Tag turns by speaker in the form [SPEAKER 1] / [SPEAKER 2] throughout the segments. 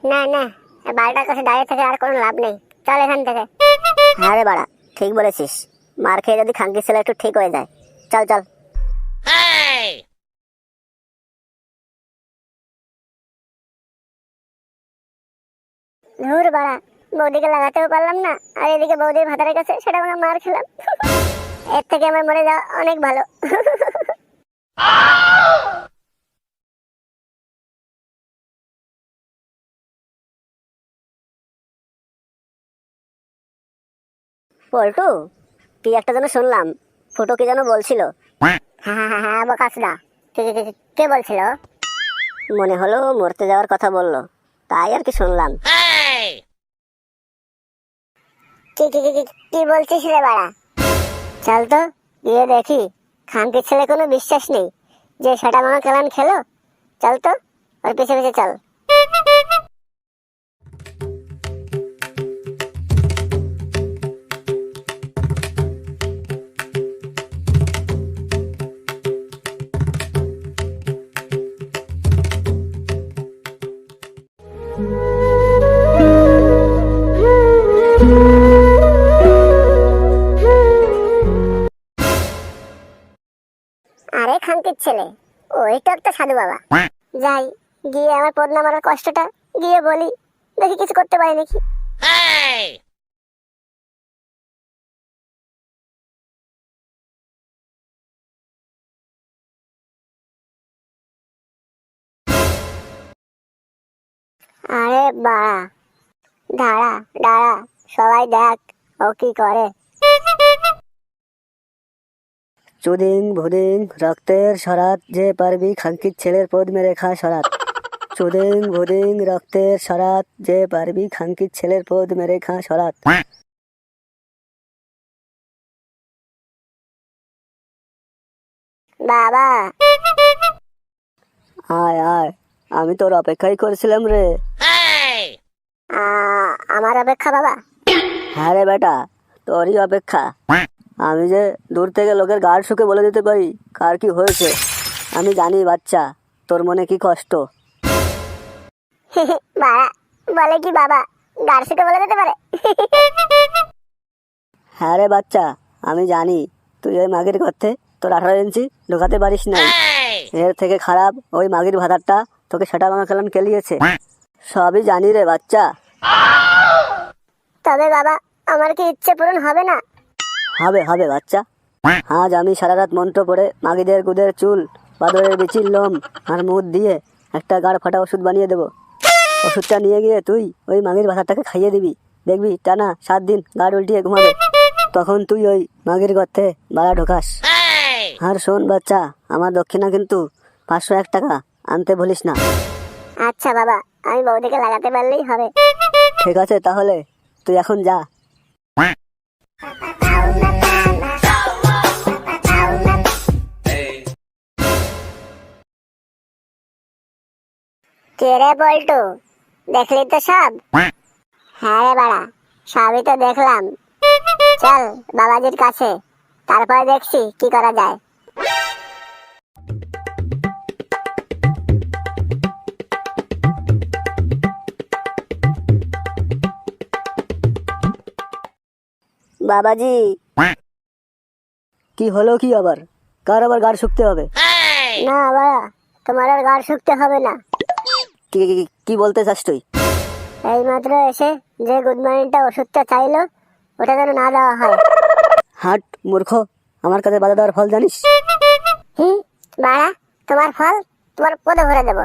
[SPEAKER 1] না না, বাড়িটার কাছে দাঁড়িয়ে থেকে আর কোনো লাভ নেই, চল এখান থেকে।
[SPEAKER 2] হ্যাঁ রে বাড়া, ঠিক বলেছিস। মার খেয়ে যদি খানকির ছেলে একটু ঠিক হয়ে যায়। চল চল।
[SPEAKER 1] ধুর বাড়া, বৌদিকে লাগাতেও পারলাম না, আর এদিকে বৌদির ভাতারের কাছে সেটা আমরা মার খেলাম। এর থেকে আমার মরে যাওয়া অনেক ভালো।
[SPEAKER 2] পল্টু, কি একটা যেন শুনলাম, ফুটো কি যেন বলছিল।
[SPEAKER 1] হ্যাঁ হ্যাঁ হ্যাঁ হ্যাঁ, বোকাসদা, কে বলছিল?
[SPEAKER 2] মনে হলো মরতে যাওয়ার কথা বললো, তাই আর কি শুনলাম।
[SPEAKER 1] কি কি কি কি- কি বলছিস রে বাড়া? চল তো গিয়ে দেখি। খানকির ছেলে কোনো বিশ্বাস নেই যে সেটা মামা কেমন খেলো। চল তো, ওর পিছে পিছে চল। আরে খানকির ছেলে, ওই তো একটা সাধু বাবা। যাই, গিয়ে আমার পদ্মা মারার কষ্টটা গিয়ে বলি, দেখি কিছু করতে পারি নাকি। আরে বাড়া, দাঁড়া দাঁড়া, সবাই দেখ ও কি করে।
[SPEAKER 2] চুদিং ভুদিং রক্তের সরাত, যে পারবি খানকির ছেলের পদ মেরে খা সরাত। চুদিং ভুদিং রক্তের সরাত, যে পারবি খানকির ছেলের পদ মেরে খা সরাত।
[SPEAKER 1] বাবা,
[SPEAKER 2] আয় আয়, আমি তোর অপেক্ষাই করছিলাম রে।
[SPEAKER 1] আমার অপেক্ষা বাবা?
[SPEAKER 2] হ্যাঁ রে বেটা, তোরই অপেক্ষা। আমি যে দূর থেকে লোকের গাড় শুকে বলে দিতে পারি কার কি হয়েছে। আমি জানি বাচ্চা, তোর মনে কি কষ্ট।
[SPEAKER 1] বাবা বলে কি বাবা, গার্সিকে বলে দিতে পারে?
[SPEAKER 2] হ্যাঁ রে বাচ্চা, আমি জানি তুই ওই মাগির গর্তে তোর 18 ইঞ্চি ঢোকাতে পারিস নাই। এর থেকে খারাপ ওই মাগির ভাতারটা তোকে সেটা ভাঙা খেলান খেলিয়েছে। সবই জানি রে বাচ্চা।
[SPEAKER 1] তবে বাবা, আমার কি ইচ্ছে পূরণ হবে না?
[SPEAKER 2] হবে হবে বাচ্চা। আজ আমি সারা রাত মন্ত্র পড়ে মাগিদের গুদের চুল, বাদরের বিচির লোম আর মুদ দিয়ে একটা গাড় ফাটা ওষুধ বানিয়ে দেবো। ওষুধটা নিয়ে গিয়ে তুই ওই মাগির ভাতারটাকে খাইয়ে দিবি। দেখবি টানা 7 দিন গাড় উল্টিয়ে ঘুমাবে। তখন তুই ওই মাগির গর্তে বাড়া ঢোকাস। আর শোন বাচ্চা, আমার দক্ষিণা কিন্তু 501 টাকা আনতে ভুলিস না।
[SPEAKER 1] আচ্ছা বাবা, আমি বৌদিকে লাগাতে পারলেই হবে।
[SPEAKER 2] ঠিক আছে তাহলে, তুই এখন যা।
[SPEAKER 1] কে রে বল্টু, দেখলি তো সব? হ্যাঁ রে বাড়া, সবই তো দেখলাম। চল বাবাজির কাছে, তারপরে দেখছি কি করা যায়।
[SPEAKER 2] বাবাজি, কি হলো কি আবার? কার আবার গাড় শুকতে হবে?
[SPEAKER 1] না বাবা, তোমার আর গাড় শুকতে হবে না।
[SPEAKER 2] কি কি কি বলতে চাস তুই?
[SPEAKER 1] এই মাত্র এসে যে গুড মর্নিংটা ওষুধটা চাইলো, ওটা যেন না দেওয়া হয়।
[SPEAKER 2] হাট মূর্খ, আমার কাছে বাধা দেওয়ার ফল জানিস?
[SPEAKER 1] হি বাড়া, তোমার ফল তোমার পদে ভরে দেবো।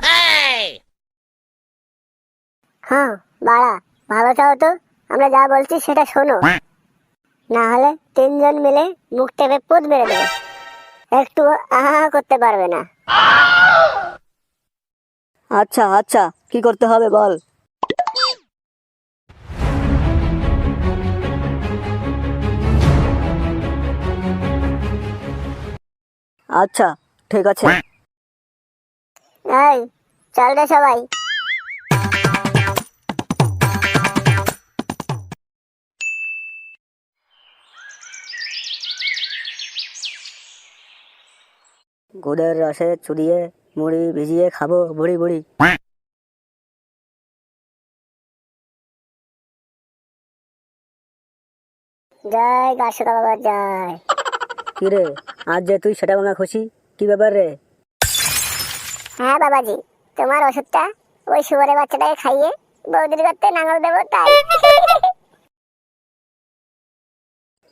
[SPEAKER 1] হ্যাঁ বাড়া, ভালো চাও তো আমরা যা বলছি সেটা শোনো, না হলে 3জন মিলে মুখ টেপে পোদ মেরে দেবো। একটু আহা করতে পারবে না।
[SPEAKER 2] আচ্ছা আচ্ছা, কি করতে হবে বল। আচ্ছা ঠিক আছে।
[SPEAKER 1] এই চল রে সবাই।
[SPEAKER 2] গুড়ের রসে চুদিয়ে মুড়ি ভিজিয়ে খাবো বুড়ি বুড়ি।
[SPEAKER 1] জয় গাছকা বাবা জয়।
[SPEAKER 2] কি রে, আজ যে তুই সেটা ভাঙা খুশি, কি ব্যাপার রে?
[SPEAKER 1] হ্যাঁ বাবাজি, তোমার ওষুধটা ওই শুয়োরের বাচ্চাটাকে খাইয়ে বৌদির করতে নাঙল দেবো তাই।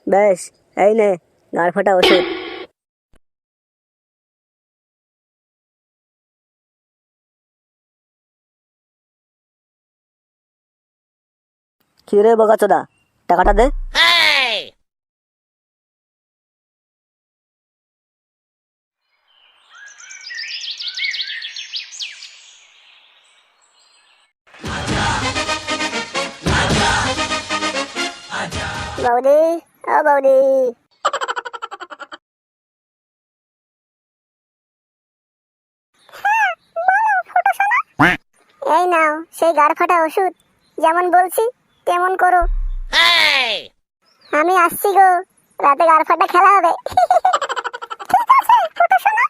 [SPEAKER 2] বেশ, এই নে গাড় ফাটা ওষুধ। কি রে বোকাচোদা, টাকাটা দে।
[SPEAKER 1] বৌদি, ও বৌদি, এই নাও সেই গাড় ফাটা ওষুধ, যেমন বলছি তেমন করো। আমি আসছি গো, রাতে গাড় ফাটা খেলা হবে। ঠিক আছে ফুটো সোনা।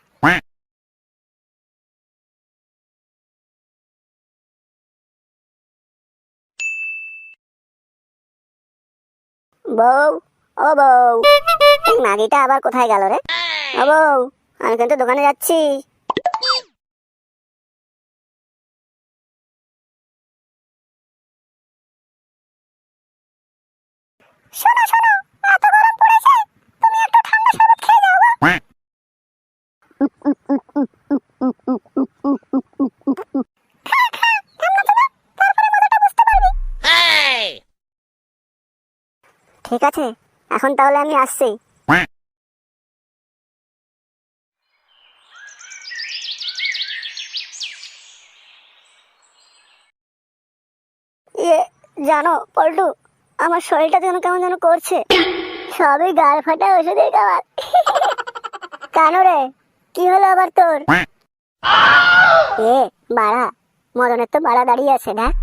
[SPEAKER 1] বউ, ও বউ, এই মাগিটা আবার কোথায় গেল রে? ও বউ, আমি কিন্তু দোকানে যাচ্ছি। শোনো শোনো, এত গরম পড়েছে, তুমি একটু ঠান্ডা শরবত খেয়ে যাও গো। ঠিক আছে, এখন তাহলে আমি আসছি। ইয়ে, জানো পল্টু, আমার শরীরটা যেন কেমন যেন করছে। সবই গাড় ফাটা ওষুধের খাবার। কেন রে, কি হলো আবার তোর? এ বাড়া, মদনের তো বাড়া দাঁড়িয়ে আছে দেখ।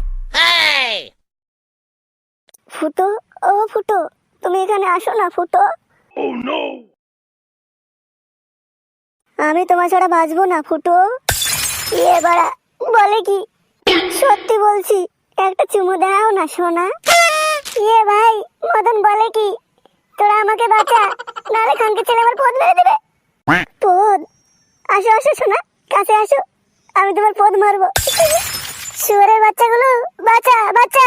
[SPEAKER 1] ফুটো, ও ফুটো, তুমি এখানে আসো না ফুটো। আমি তোমার ছাড়া বাঁচবো না ফুটো। এ বাড়া বলে কি? সত্যি বলছি, একটা চুমু দাও না সোনা। এ ভাই, মদন বলে কি? তোরা আমাকে বাঁচা, নাহলে খানকে ছেলে আমার পদ মেরে দেবে। পদ? আসো আসো সোনা, কাছে আসো, আমি তোমার পদ মারবো। শুয়োরের বাচ্চাগুলো বাঁচা বাঁচা।